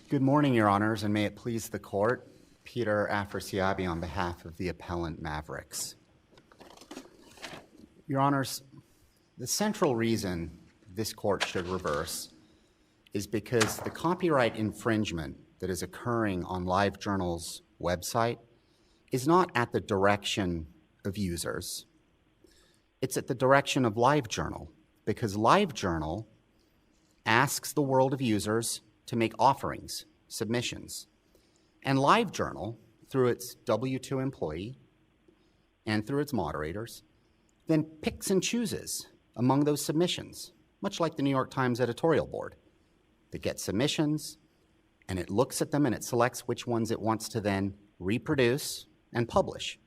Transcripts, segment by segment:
Good morning, Your Honors, and may it please the Court. Peter Afrasiabi on behalf of the appellant Mavrix. Your Honors, the central reason this Court should reverse is because the copyright infringement that is occurring on LiveJournal's website is not at the direction of users. It's at the direction of LiveJournal, because LiveJournal asks the world of users to make offerings, submissions. And LiveJournal, through its W-2 employee and through its moderators, then picks and chooses among those submissions, much like the New York Times editorial board. That gets submissions, and it looks at them and it selects which ones it wants to then reproduce and publish.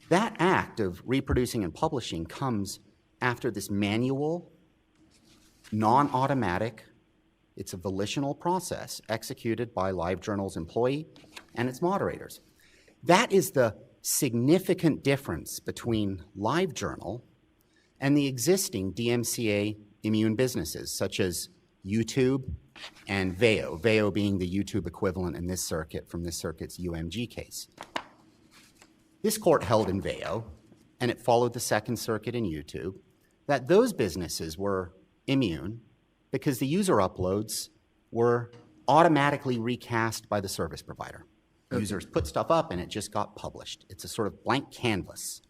That act of reproducing and publishing comes after this manual, non-automatic, it's a volitional process executed by LiveJournal's employee and its moderators. That is the significant difference between LiveJournal and the existing DMCA immune businesses, such as YouTube and Veo, Veo being the YouTube equivalent in this circuit from this circuit's UMG case. This court held in Veo, and it followed the Second Circuit in YouTube, that those businesses were immune because the user uploads were automatically recast by the service provider. Okay. Users put stuff up and it just got published. It's a sort of blank canvas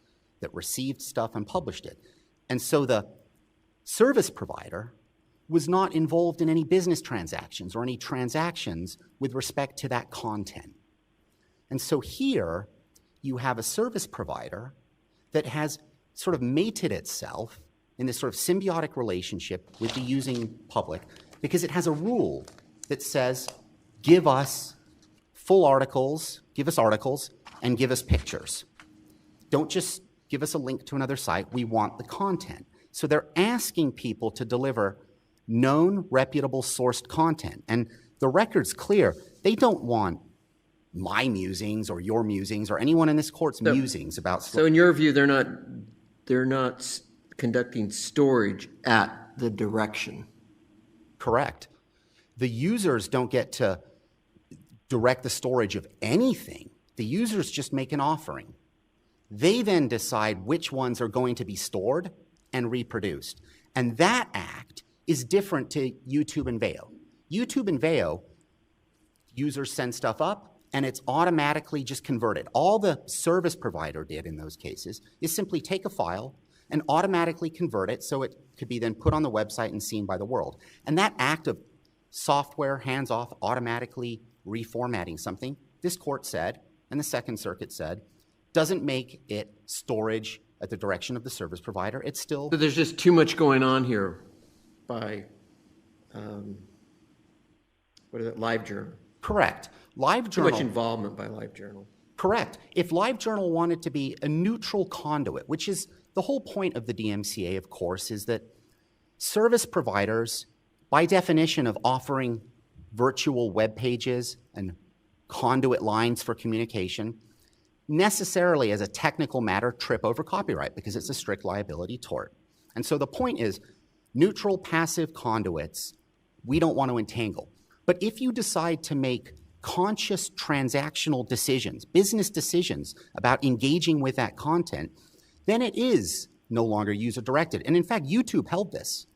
that received stuff and published it. And so the service provider was not involved in any business transactions or any transactions with respect to that content. And so here you have a service provider that has sort of mated itself in this sort of symbiotic relationship with the using public because it has a rule that says, give us full articles, give us articles, and give us pictures. Don't just give us a link to another site, we want the content. So they're asking people to deliver known, reputable, sourced content. And the record's clear. They don't want my musings or your musings or anyone in this court's musings about... So in your view, they're not conducting storage at the direction. Correct. The users don't get to direct the storage of anything. The users just make an offering. They then decide which ones are going to be stored and reproduced. And that act is different to YouTube and Veo. YouTube and Veo, users send stuff up and it's automatically just converted. All the service provider did in those cases is simply take a file and automatically convert it so it could be then put on the website and seen by the world. And that act of software, hands-off, automatically reformatting something, this court said, and the Second Circuit said, doesn't make it storage at the direction of the service provider. It's still... So there's just too much going on here by, LiveJournal. Correct. LiveJournal... Too much involvement by LiveJournal. Correct. If LiveJournal wanted to be a neutral conduit, which is the whole point of the DMCA, of course, is that service providers, by definition of offering virtual web pages and conduit lines for communication, necessarily as a technical matter trip over copyright because it's a strict liability tort. And so the point is, neutral passive conduits, we don't want to entangle. But if you decide to make conscious transactional decisions, business decisions about engaging with that content, then it is no longer user-directed. And in fact, YouTube held this.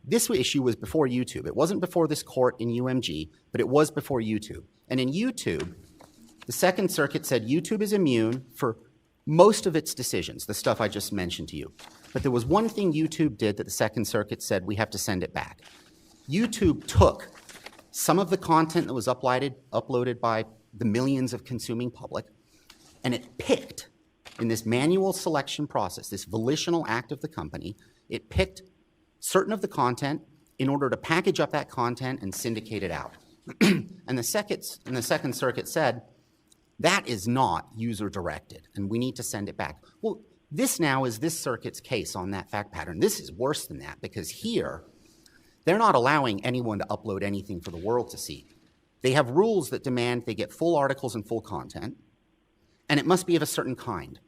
This issue was before YouTube. It wasn't before this court in UMG, but it was before YouTube. And in YouTube, the Second Circuit said YouTube is immune for most of its decisions, the stuff I just mentioned to you. But there was one thing YouTube did that the Second Circuit said we have to send it back. YouTube took some of the content that was uploaded by the millions of consuming public, and it picked, in this manual selection process, this volitional act of the company, it picked certain of the content in order to package up that content and syndicate it out. And the Second Circuit said, that is not user-directed, and we need to send it back. Well, this now is this circuit's case on that fact pattern. This is worse than that, because here, they're not allowing anyone to upload anything for the world to see. They have rules that demand they get full articles and full content, and it must be of a certain kind.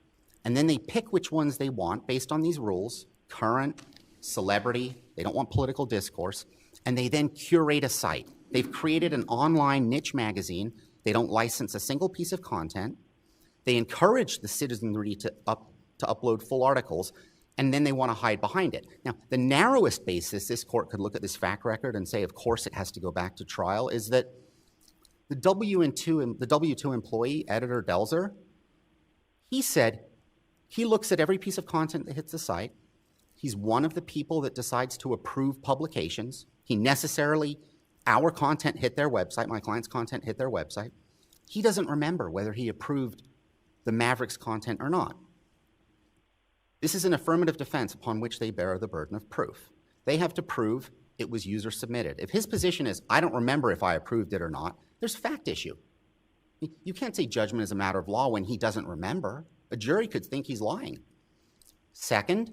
And then they pick which ones they want based on these rules, current, celebrity, they don't want political discourse, and they then curate a site. They've created an online niche magazine. They don't license a single piece of content. They encourage the citizenry to upload full articles, and then they want to hide behind it. Now, the narrowest basis this court could look at this fact record and say, of course, it has to go back to trial, is that the W2 employee, editor Delzer, he said he looks at every piece of content that hits the site. He's one of the people that decides to approve publications. He necessarily, our content hit their website, my client's content hit their website. He doesn't remember whether he approved the Mavrix content or not. This is an affirmative defense upon which they bear the burden of proof. They have to prove it was user submitted. If his position is, I don't remember if I approved it or not, there's a fact issue. You can't say judgment is a matter of law when he doesn't remember. A jury could think he's lying. Second,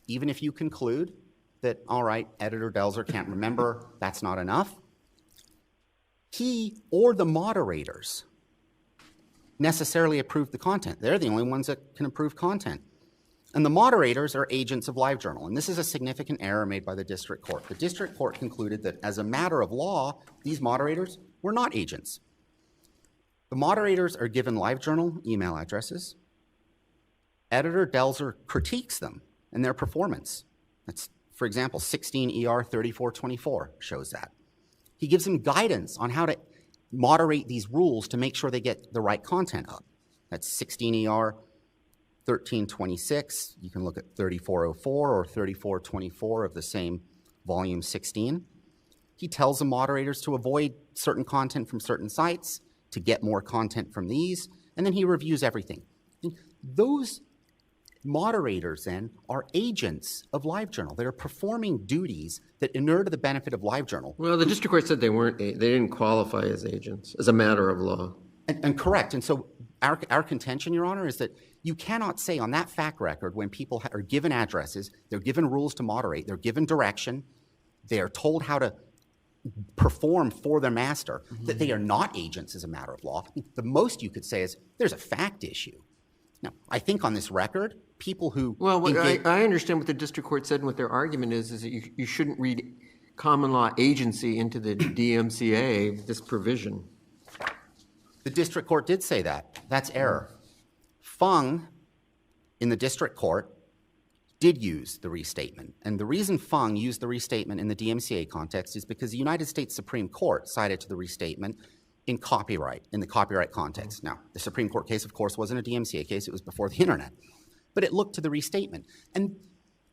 even if you conclude that, all right, editor Delzer can't remember, that's not enough, he or the moderators necessarily approved the content. They're the only ones that can approve content. And the moderators are agents of LiveJournal, and this is a significant error made by the district court. The district court concluded that as a matter of law, these moderators were not agents. The moderators are given LiveJournal email addresses. Editor Delzer critiques them and their performance. That's, for example, 16 ER 3424 shows that. He gives them guidance on how to moderate these rules to make sure they get the right content up. That's 16 ER 1326. You can look at 3404 or 3424 of the same volume 16. He tells the moderators to avoid certain content from certain sites, to get more content from these, and then he reviews everything. Those moderators then are agents of LiveJournal. They're performing duties that inure to the benefit of LiveJournal. Well, the district court said they didn't qualify as agents as a matter of law. And correct. And so our contention, Your Honor, is that you cannot say on that fact record when people are given addresses, they're given rules to moderate, they're given direction, they are told how to perform for their master, that they are not agents as a matter of law. The most you could say is there's a fact issue. Now, I think on this record, people who... Well, I understand what the district court said and what their argument is that you shouldn't read common law agency into the DMCA, this provision. The district court did say that. That's error. Fung, in the district court, did use the restatement. And the reason Fung used the restatement in the DMCA context is because the United States Supreme Court cited to the restatement in copyright, in the copyright context. Now, the Supreme Court case, of course, wasn't a DMCA case. It was before the internet. But it looked to the restatement. And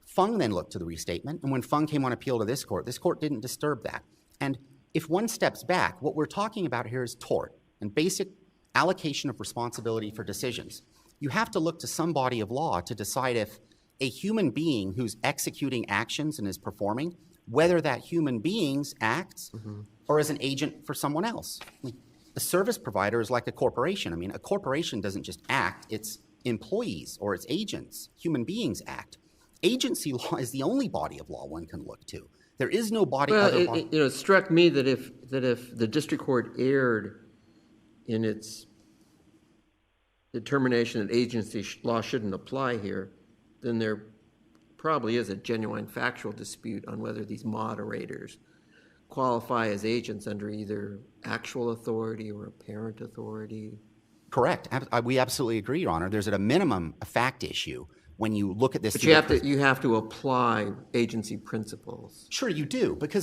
Fung then looked to the restatement. And when Fung came on appeal to this court didn't disturb that. And if one steps back, what we're talking about here is tort and basic allocation of responsibility for decisions. You have to look to some body of law to decide if a human being who's executing actions and is performing, whether that human being acts or is an agent for someone else. I mean, a service provider is like a corporation. I mean, a corporation doesn't just act, its employees or its agents, human beings act. Agency law is the only body of law one can look to. There is no body. Well, it struck me that if the district court erred in its determination that agency law shouldn't apply here, then there probably is a genuine factual dispute on whether these moderators qualify as agents under either actual authority or apparent authority. Correct. We absolutely agree, Your Honor. There's at a minimum a fact issue when you look at this. But you have to apply agency principles. Sure, you do, but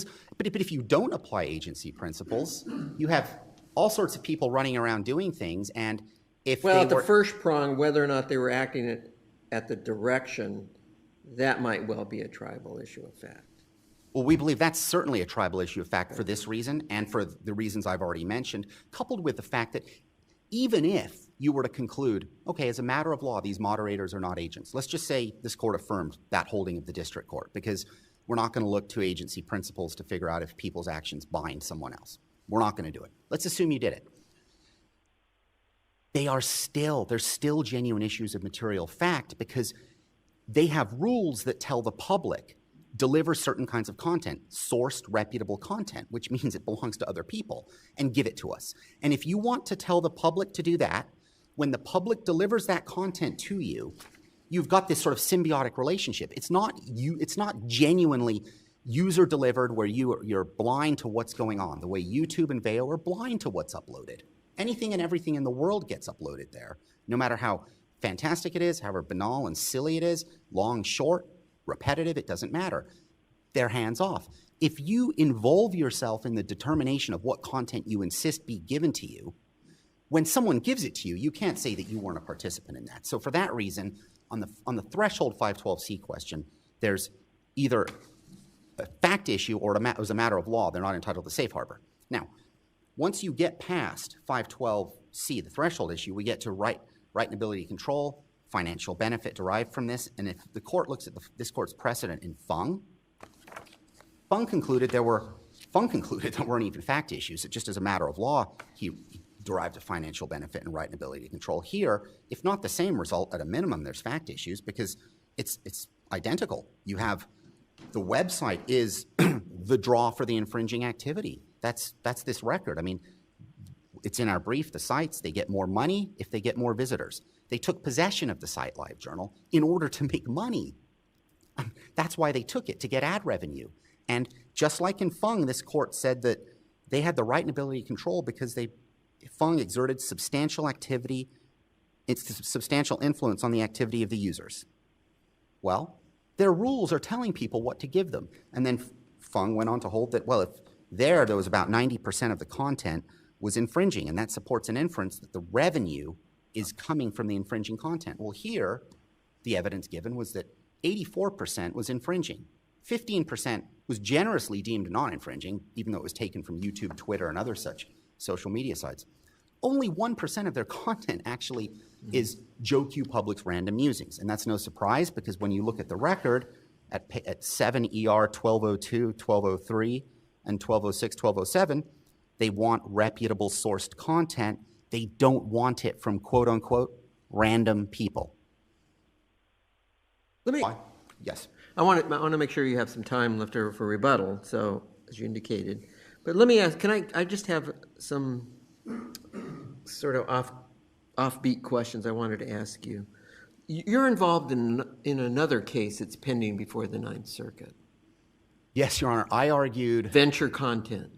if you don't apply agency principles, you have all sorts of people running around doing things, and if at the first prong, whether or not they were acting at the direction, that might well be a tribal issue of fact. Well, we believe that's certainly a tribal issue of fact for this reason and for the reasons I've already mentioned, coupled with the fact that even if you were to conclude, okay, as a matter of law, these moderators are not agents. Let's just say this court affirmed that holding of the district court, because we're not going to look to agency principles to figure out if people's actions bind someone else. We're not going to do it. Let's assume you did it. There's still genuine issues of material fact because they have rules that tell the public, deliver certain kinds of content, sourced, reputable content, which means it belongs to other people, and give it to us. And if you want to tell the public to do that, when the public delivers that content to you, you've got this sort of symbiotic relationship. It's not genuinely user delivered where you're blind to what's going on, the way YouTube and Veo are blind to what's uploaded. Anything and everything in the world gets uploaded there, no matter how fantastic it is, however banal and silly it is, long, short, repetitive, it doesn't matter. They're hands off. If you involve yourself in the determination of what content you insist be given to you, when someone gives it to you, you can't say that you weren't a participant in that. So for that reason, on the threshold 512C question, there's either a fact issue or it was a matter of law. They're not entitled to safe harbor. Now, once you get past 512C, the threshold issue, we get to right and ability to control, financial benefit derived from this. And if the court looks at this court's precedent in Fung concluded there weren't even fact issues. It just as a matter of law, he derived a financial benefit and right and ability to control. Here, if not the same result, at a minimum, there's fact issues because it's identical. You have the website is the draw for the infringing activity. That's this record. I mean, it's in our brief, the sites, they get more money if they get more visitors. They took possession of the site, LiveJournal, in order to make money. That's why they took it, to get ad revenue. And just like in Fung, this court said that they had the right and ability to control because Fung exerted substantial activity, substantial influence on the activity of the users. Well, their rules are telling people what to give them. And then Fung went on to hold that, well, if there was about 90% of the content was infringing, and that supports an inference that the revenue is coming from the infringing content. Well, here, the evidence given was that 84% was infringing. 15% was generously deemed non-infringing, even though it was taken from YouTube, Twitter, and other such social media sites. Only 1% of their content actually is Joe Q Public's random musings. And that's no surprise because when you look at the record at 7 ER 1202, 1203, and 1206, 1207, they want reputable sourced content. They don't want it from quote unquote random people. Yes. I want to make sure you have some time left over for rebuttal, so as you indicated. But let me ask, I just have some sort of offbeat questions I wanted to ask you. You're involved in another case that's pending before the Ninth Circuit. Yes, Your Honor. I argued... Venture content.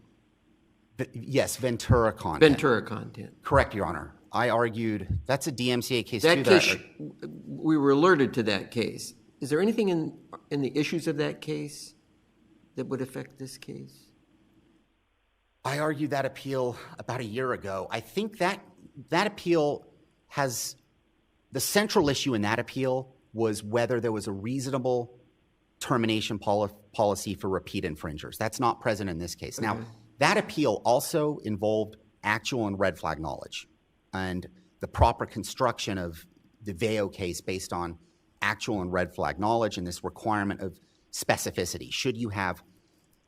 Yes, Ventura content. Ventura content. Correct, Your Honor. I argued... That's a DMCA case, that too. Case, we were alerted to that case. Is there anything in the issues of that case that would affect this case? I argued that appeal about a year ago. I think that appeal has... The central issue in that appeal was whether there was a reasonable termination policy for repeat infringers. That's not present in this case. Okay. Now, that appeal also involved actual and red flag knowledge and the proper construction of the Veo case based on actual and red flag knowledge and this requirement of specificity. Should you have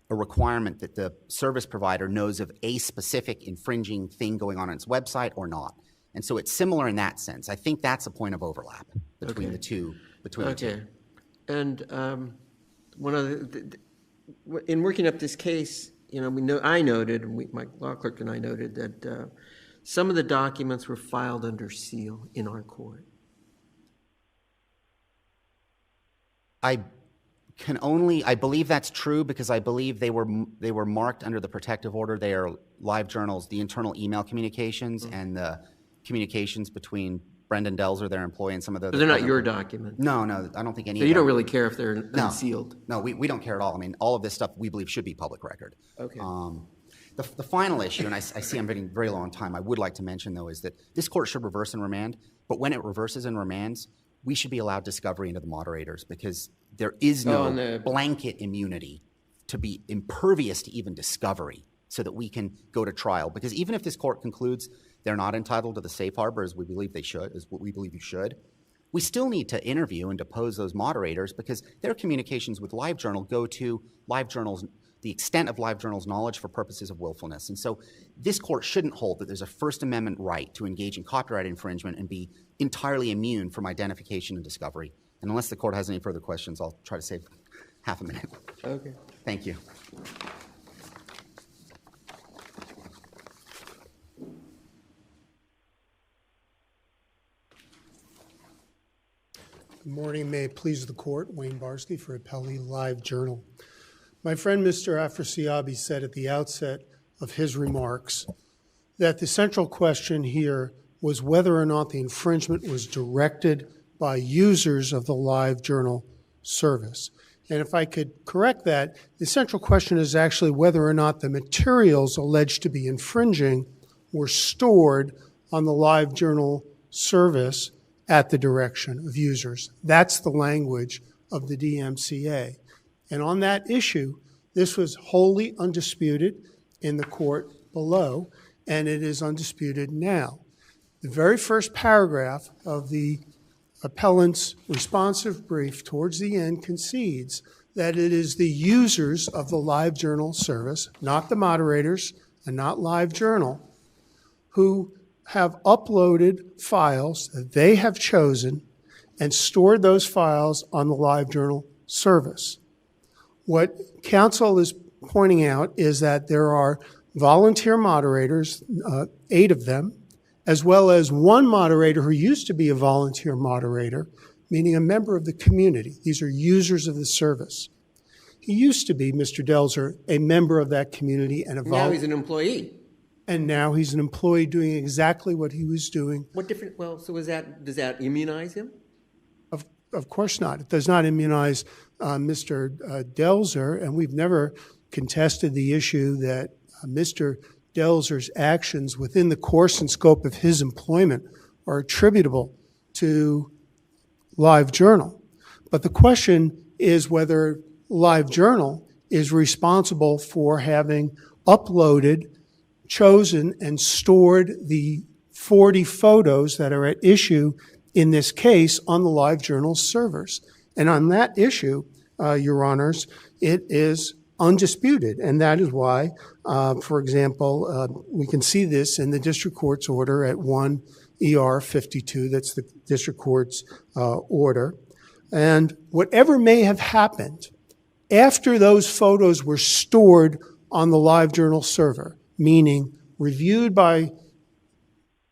a requirement that the service provider knows of a specific infringing thing going on its website or not? And so it's similar in that sense. I think that's a point of overlap between the two. And one of in working up this case, I noted, and my law clerk and I noted that some of the documents were filed under seal in our court. I believe that's true because I believe they were marked under the protective order. They are LiveJournal's, the internal email communications and the communications between Brendan Delzer, their employee, and some of the... But they're not your documents? No, I don't think any of them. So you don't really care if they're unsealed? No, we don't care at all. I mean, all of this stuff we believe should be public record. Okay. The final issue, and I see I'm getting very low on time, I would like to mention, though, is that this court should reverse and remand, but when it reverses and remands, we should be allowed discovery into the moderators because there is no blanket immunity to be impervious to even discovery so that we can go to trial. Because even if this court concludes they're not entitled to the safe harbor as we believe they should, as what we believe you should, we still need to interview and depose those moderators because their communications with LiveJournal go to the extent of LiveJournal's knowledge for purposes of willfulness. And so this court shouldn't hold that there's a First Amendment right to engage in copyright infringement and be entirely immune from identification and discovery. And unless the court has any further questions, I'll try to save half a minute. Okay. Thank you. Good morning. May it please the court. Wayne Barsky for Appellee Live Journal. My friend Mr. Afrasiabi said at the outset of his remarks that the central question here was whether or not the infringement was directed by users of the Live Journal service. And if I could correct that, the central question is actually whether or not the materials alleged to be infringing were stored on the Live Journal service at the direction of users. That's the language of the DMCA. And on that issue, this was wholly undisputed in the court below, and it is undisputed now. The very first paragraph of the appellant's responsive brief towards the end concedes that it is the users of the Live Journal service, not the moderators and not Live Journal, who have uploaded files that they have chosen and stored those files on the Live Journal service. What counsel is pointing out is that there are volunteer moderators, 8 of them, as well as one moderator who used to be a volunteer moderator, meaning a member of the community. These are users of the service. He used to be, Mr. Delzer, a member of that community and a volunteer. Now he's an employee. And now he's an employee doing exactly what he was doing. What different, well, so does that immunize him? Of course not. It does not immunize Mr. Delzer, and we've never contested the issue that Mr. Delzer's actions within the course and scope of his employment are attributable to Live Journal. But the question is whether Live Journal is responsible for having uploaded, chosen, and stored the 40 photos that are at issue in this case on the Live Journal servers. And on that issue, Your Honors, it is undisputed. And that is why, for example, we can see this in the district court's order at 1 ER 52. That's the district court's order. And whatever may have happened after those photos were stored on the Live Journal server, meaning reviewed by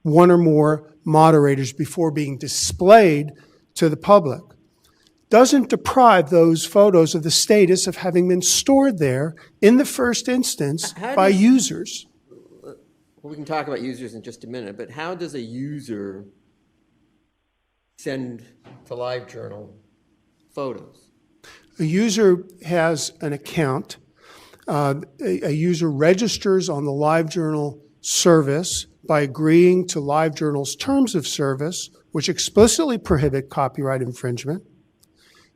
one or more moderators before being displayed to the public, doesn't deprive those photos of the status of having been stored there in the first instance by users. Well, we can talk about users in just a minute, but how does a user send to Live Journal photos? A user has an account. A user registers on the Live Journal service by agreeing to Live Journal's terms of service, which explicitly prohibit copyright infringement.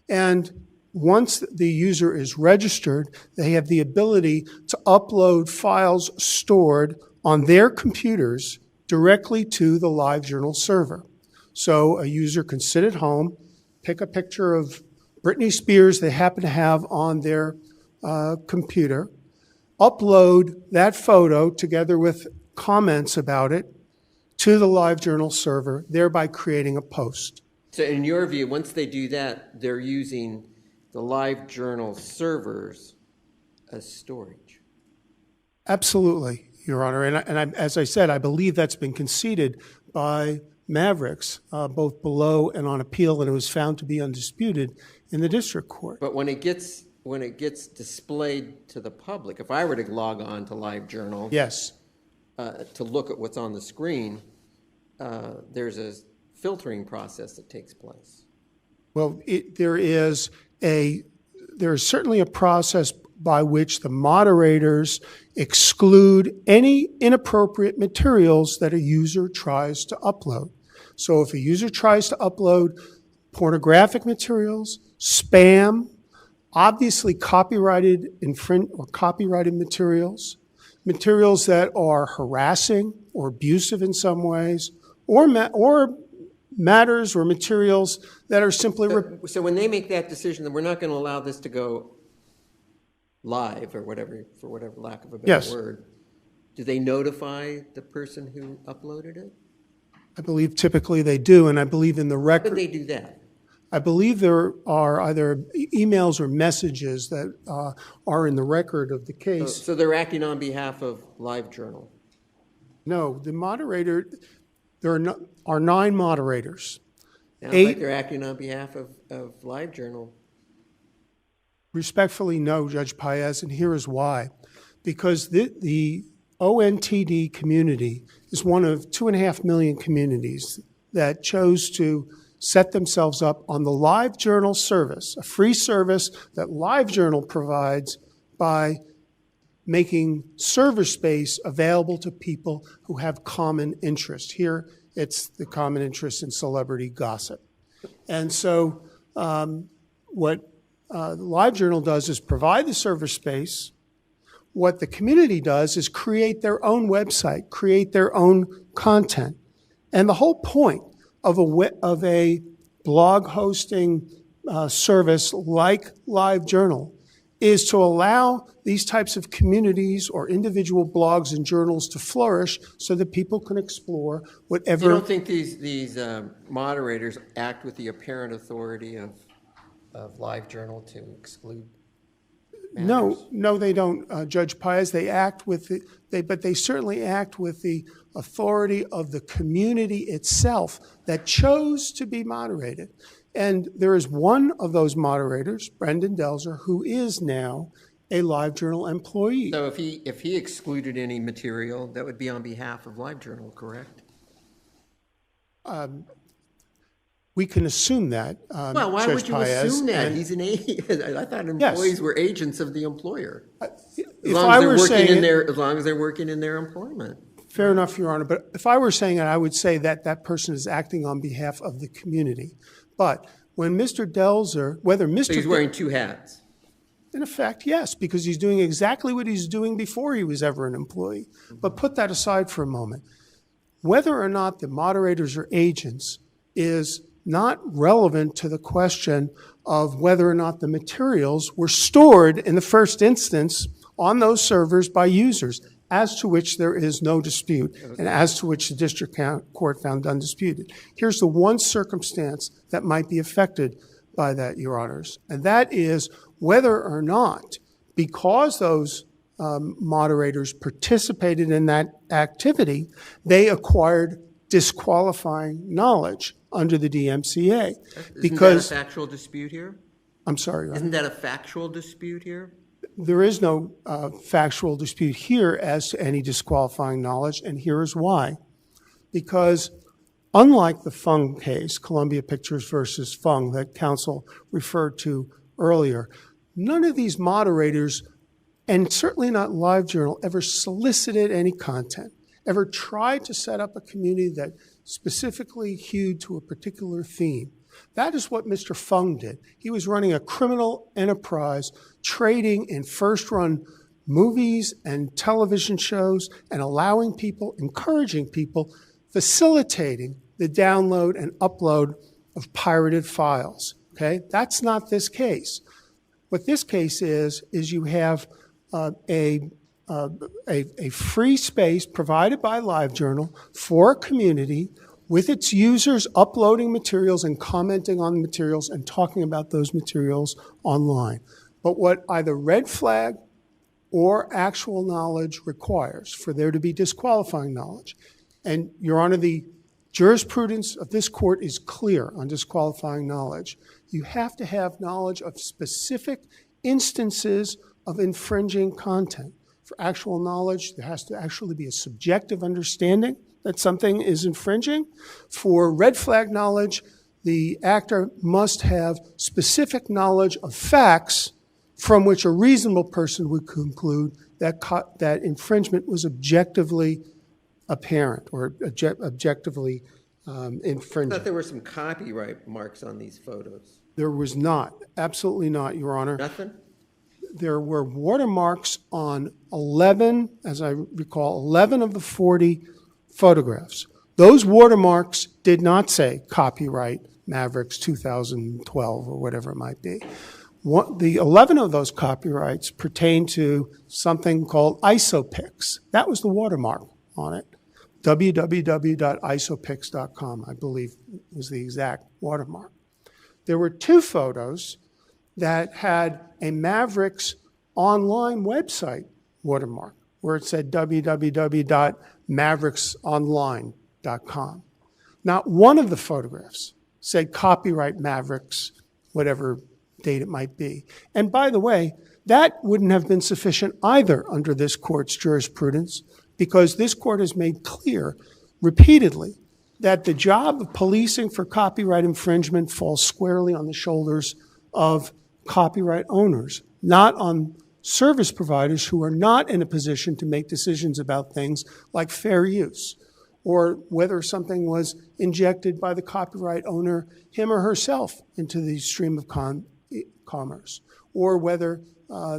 And once the user is registered, they have the ability to upload files stored on their computers directly to the Live Journal server. So a user can sit at home, pick a picture of Britney Spears they happen to have on their computer, upload that photo together with comments about it to the Live Journal server, thereby creating a post. So in your view, once they do that, they're using the Live Journal servers as storage? Absolutely, Your Honor. And as I said, I believe that's been conceded by Mavrix, both below and on appeal, and it was found to be undisputed in the district court. But when it gets displayed to the public, if I were to log on to Live Journal, yes, to look at what's on the screen, there's a filtering process that takes place. Well, there is certainly a process by which the moderators exclude any inappropriate materials that a user tries to upload. So if a user tries to upload pornographic materials, spam, obviously copyrighted materials, materials that are harassing or abusive in some ways, or matters or materials that are simply... So when they make that decision that we're not going to allow this to go live or whatever, for whatever lack of a better word, do they notify the person who uploaded it? I believe typically they do, and I believe in the record... How do they do that? I believe there are either emails or messages that are in the record of the case. So they're acting on behalf of Live Journal? No, the moderator... There are 9 moderators. Sounds like they're acting on behalf of LiveJournal. Respectfully, no, Judge Paez, and here is why. Because the ONTD community is one of 2.5 million communities that chose to set themselves up on the LiveJournal service, a free service that LiveJournal provides by making server space available to people who have common interest. Here, it's the common interest in celebrity gossip. And so what LiveJournal does is provide the server space. What the community does is create their own website, create their own content. And the whole point of a blog hosting service like LiveJournal is to allow these types of communities or individual blogs and journals to flourish so that people can explore whatever. You don't think these moderators act with the apparent authority of LiveJournal to exclude matters? No, they don't, Judge Paez. They act with but they certainly act with the authority of the community itself that chose to be moderated. And there is one of those moderators, Brendan Delzer, who is now a LiveJournal employee. So if he excluded any material, that would be on behalf of LiveJournal, correct? We can assume that. Well, why Judge would you Paez, assume that? He's an agent. I thought employees were agents of the employer. As long as they're working in their employment. Fair enough, Your Honor. But if I were saying it, I would say that that person is acting on behalf of the community. But when Mr. Delzer, whether Mr. So he's wearing two hats. In effect, yes, because he's doing exactly what he's doing before he was ever an employee. But put that aside for a moment. Whether or not the moderators are agents is not relevant to the question of whether or not the materials were stored in the first instance on those servers by users, as to which there is no dispute, and as to which the district court found undisputed. Here's the one circumstance that might be affected by that, Your Honors, and that is whether or not, because those moderators participated in that activity, they acquired disqualifying knowledge under the DMCA. Isn't that a factual dispute here? I'm sorry, Your Honor. Isn't that a factual dispute here? There is no factual dispute here as to any disqualifying knowledge, and here is why. Because unlike the Fung case, Columbia Pictures versus Fung, that counsel referred to earlier, none of these moderators, and certainly not LiveJournal, ever solicited any content, ever tried to set up a community that specifically hewed to a particular theme. That is what Mr. Fung did. He was running a criminal enterprise, trading in first-run movies and television shows and allowing people, encouraging people, facilitating the download and upload of pirated files. Okay? That's not this case. What this case is you have a free space provided by LiveJournal for a community with its users uploading materials and commenting on the materials and talking about those materials online. But what either red flag or actual knowledge requires for there to be disqualifying knowledge, and Your Honor, the jurisprudence of this court is clear on disqualifying knowledge. You have to have knowledge of specific instances of infringing content. For actual knowledge, there has to actually be a subjective understanding that something is infringing. For red flag knowledge, the actor must have specific knowledge of facts from which a reasonable person would conclude that infringement was objectively apparent or objectively infringing. I thought there were some copyright marks on these photos. There was not. Absolutely not, Your Honor. Nothing? There were watermarks on 11, as I recall, 11 of the 40 photographs. Those watermarks did not say copyright Mavrix 2012 or whatever it might be. The 11 of those copyrights pertain to something called ISOPIX. That was the watermark on it. www.isopix.com, I believe, was the exact watermark. There were two photos that had a Mavrix online website watermark, where it said www.mavrixonline.com. Not one of the photographs said copyright Mavrix, whatever date it might be. And by the way, that wouldn't have been sufficient either under this court's jurisprudence, because this court has made clear repeatedly that the job of policing for copyright infringement falls squarely on the shoulders of copyright owners, not on service providers who are not in a position to make decisions about things like fair use, or whether something was injected by the copyright owner, him or herself, into the stream of commerce, or whether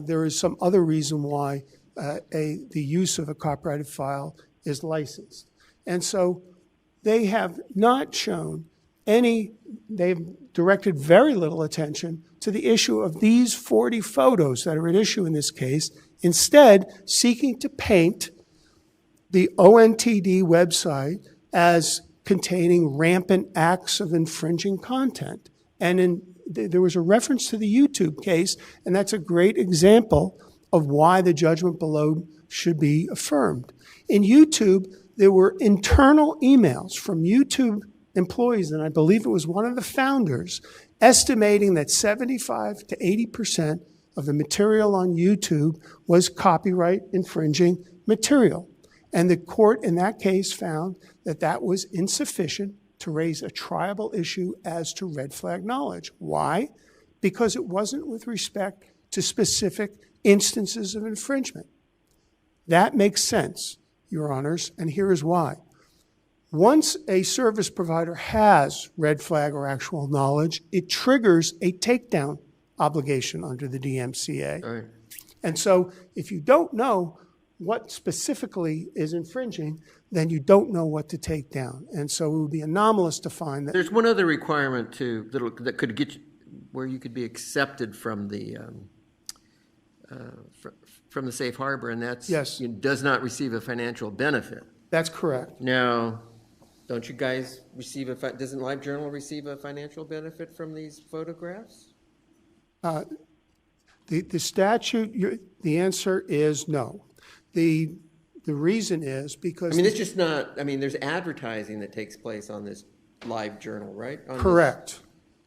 there is some other reason why the use of a copyrighted file is licensed. And so they have not shown they've directed very little attention to the issue of these 40 photos that are at issue in this case, instead seeking to paint the ONTD website as containing rampant acts of infringing content. And there was a reference to the YouTube case, and that's a great example of why the judgment below should be affirmed. In YouTube, there were internal emails from YouTube employees, and I believe it was one of the founders, estimating that 75 to 80% of the material on YouTube was copyright infringing material. And the court in that case found that that was insufficient to raise a triable issue as to red flag knowledge. Why? Because it wasn't with respect to specific instances of infringement. That makes sense, Your Honors, and here is why. Once a service provider has red flag or actual knowledge, it triggers a takedown obligation under the DMCA. All right. And so if you don't know what specifically is infringing, then you don't know what to take down. And so it would be anomalous to find that. There's one other requirement too that could get you, where you could be accepted from the safe harbor, and that's Yes. does not receive a financial benefit. That's correct. Now, don't you guys receive doesn't LiveJournal receive a financial benefit from these photographs? The statute, the answer is no. The reason is because... I mean, it's just not, I mean, there's advertising that takes place on this LiveJournal, right? Correct.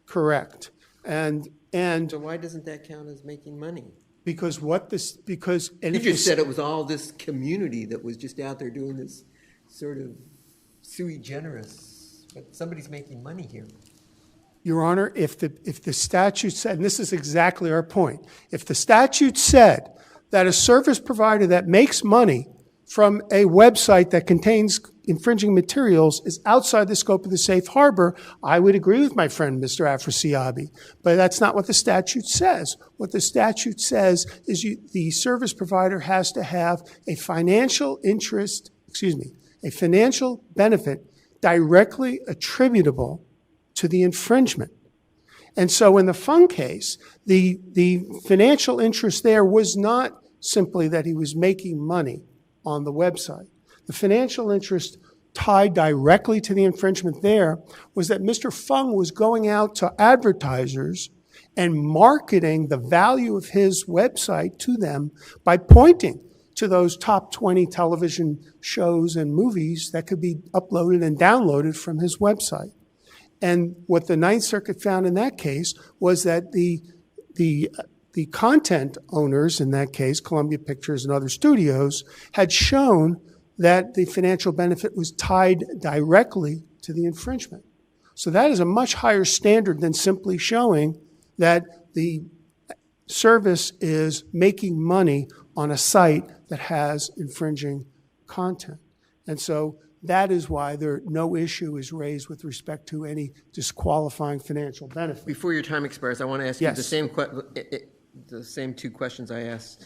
Correct. And So why doesn't that count as making money? because You just said it was all this community that was just out there doing this sort of sui generis, but somebody's making money here. Your Honor, if the statute said, and this is exactly our point, if the statute said that a service provider that makes money from a website that contains infringing materials is outside the scope of the safe harbor, I would agree with my friend, Mr. Afrasiabi. But that's not what the statute says. What the statute says is the service provider has to have a financial benefit directly attributable to the infringement. And so in the Fung case, the financial interest there was not simply that he was making money on the website. The financial interest tied directly to the infringement there was that Mr. Fung was going out to advertisers and marketing the value of his website to them by pointing to those top 20 television shows and movies that could be uploaded and downloaded from his website. And what the Ninth Circuit found in that case was that the content owners, in that case, Columbia Pictures and other studios, had shown that the financial benefit was tied directly to the infringement. So that is a much higher standard than simply showing that the service is making money on a site that has infringing content. And so that is why no issue is raised with respect to any disqualifying financial benefit. Before your time expires, I want to ask you Yes. the same two questions I asked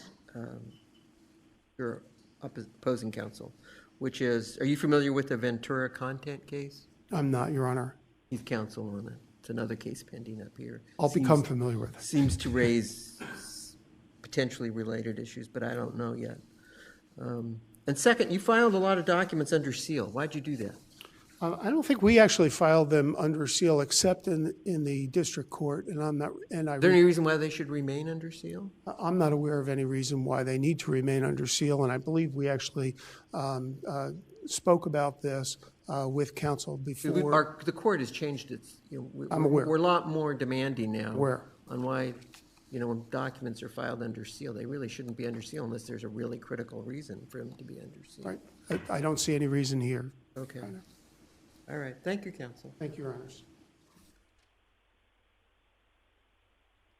your opposing counsel, which is, are you familiar with the Ventura content case? I'm not, Your Honor. He's counsel on it. It's another case pending up here. I'll become familiar with it. Seems to raise potentially related issues, but I don't know yet. And second, you filed a lot of documents under seal. Why'd you do that? I don't think we actually filed them under seal except in the district court, and I'm not. And Is there any reason why they should remain under seal? I'm not aware of any reason why they need to remain under seal, and I believe we actually spoke about this with counsel before. The court has changed its, I'm aware. We're a lot more demanding now. Aware. On why, when documents are filed under seal, they really shouldn't be under seal unless there's a really critical reason for them to be under seal. Right. I don't see any reason here. Okay. All right. Thank you, counsel. Thank you, Your Honors.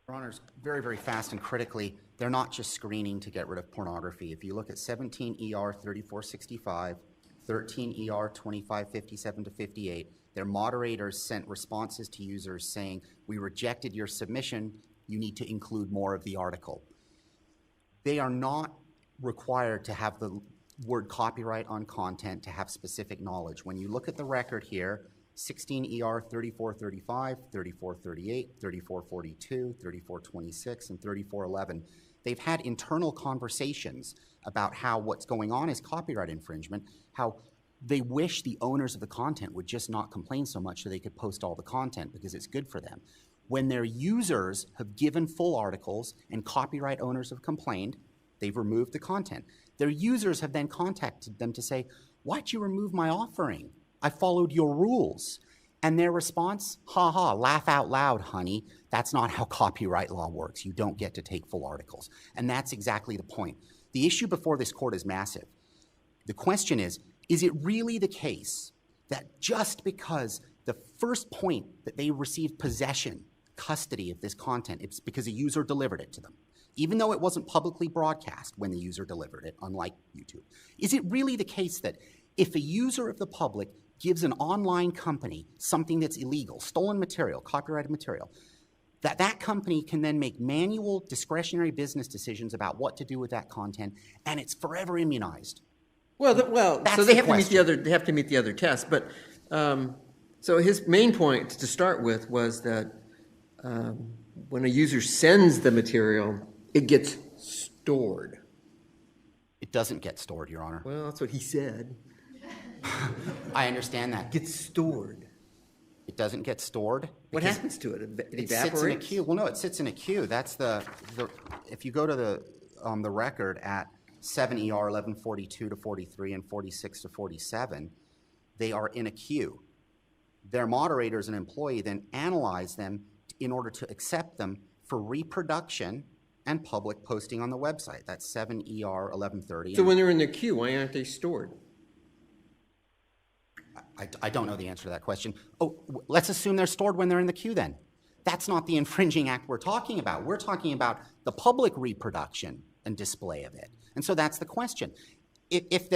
Your Honors, very, very fast and critically, they're not just screening to get rid of pornography. If you look at 17 ER 3465, 13 ER 2557 to 58, their moderators sent responses to users saying, we rejected your submission, you need to include more of the article. They are not required to have the word copyright on content to have specific knowledge. When you look at the record here, 16 ER 3435, 3438, 3442, 3426, and 3411, they've had internal conversations about how what's going on is copyright infringement, how they wish the owners of the content would just not complain so much so they could post all the content because it's good for them. When their users have given full articles and copyright owners have complained, they've removed the content. Their users have then contacted them to say, why'd you remove my offering? I followed your rules. And their response, ha ha, laugh out loud, honey. That's not how copyright law works. You don't get to take full articles. And that's exactly the point. The issue before this court is massive. The question is it really the case that just because the first point that they received possession, custody of this content, it's because a user delivered it to them, even though it wasn't publicly broadcast when the user delivered it, unlike YouTube? Is it really the case that if a user of the public gives an online company something that's illegal, stolen material, copyrighted material, that company can then make manual discretionary business decisions about what to do with that content, and it's forever immunized? So they have to meet the other test. But so his main point to start with was that when a user sends the material, it gets stored. It doesn't get stored, Your Honor. Well, that's what he said. I understand that. It gets stored. It doesn't get stored. What happens to it? It evaporates? Sits in a queue. Well, no, it sits in a queue. That's if you go to the record at 7 ER 1142 to 43 and 46 to 47, they are in a queue. Their moderators and employee then analyze them in order to accept them for reproduction and public posting on the website. That's 7 ER 1130. So when they're in the queue, why aren't they stored? I don't know the answer to that question. Oh, let's assume they're stored when they're in the queue then. That's not the infringing act we're talking about. We're talking about the public reproduction and display of it. And so that's the question. If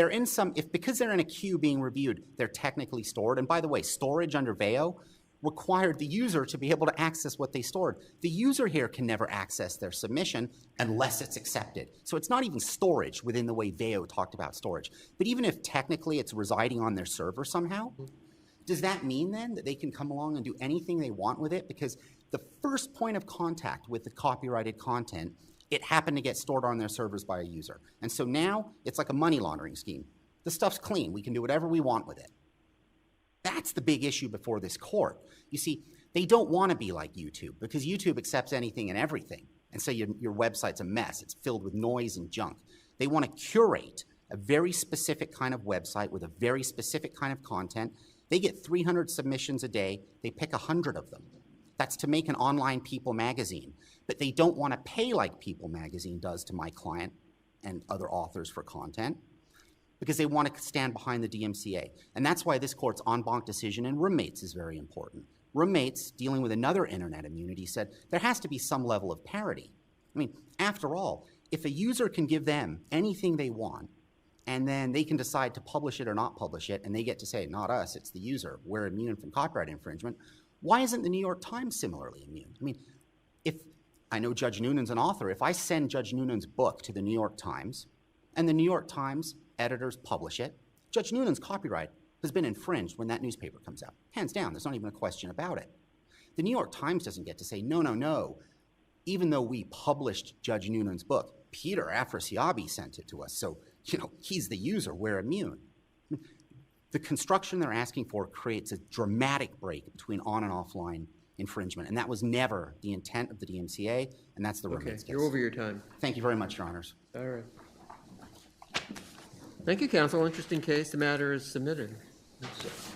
because they're in a queue being reviewed, they're technically stored. And by the way, storage under VEO required the user to be able to access what they stored. The user here can never access their submission unless it's accepted. So it's not even storage within the way VEO talked about storage. But even if technically it's residing on their server somehow, does that mean then that they can come along and do anything they want with it? Because the first point of contact with the copyrighted content, it happened to get stored on their servers by a user. And so now it's like a money laundering scheme. The stuff's clean. We can do whatever we want with it. That's the big issue before this court. You see, they don't want to be like YouTube because YouTube accepts anything and everything. And so your website's a mess. It's filled with noise and junk. They want to curate a very specific kind of website with a very specific kind of content. They get 300 submissions a day. They pick 100 of them. That's to make an online People magazine. But they don't want to pay like People magazine does to my client and other authors for content, because they want to stand behind the DMCA. And that's why this court's en banc decision in Roommates is very important. Roommates, dealing with another internet immunity, said there has to be some level of parity. I mean, after all, if a user can give them anything they want, and then they can decide to publish it or not publish it, and they get to say, not us, it's the user, we're immune from copyright infringement, why isn't the New York Times similarly immune? I mean, if I know Judge Noonan's an author, if I send Judge Noonan's book to the New York Times, and the New York Times editors publish it, Judge Noonan's copyright has been infringed when that newspaper comes out. Hands down, there's not even a question about it. The New York Times doesn't get to say, no, no, no. Even though we published Judge Noonan's book, Peter Afrasiabi sent it to us, so, he's the user, we're immune. The construction they're asking for creates a dramatic break between on and offline infringement, and that was never the intent of the DMCA, and that's the Roommates case. You're over your time. Thank you very much, Your Honors. All right. Thank you, counsel. Interesting case. The matter is submitted. That's it.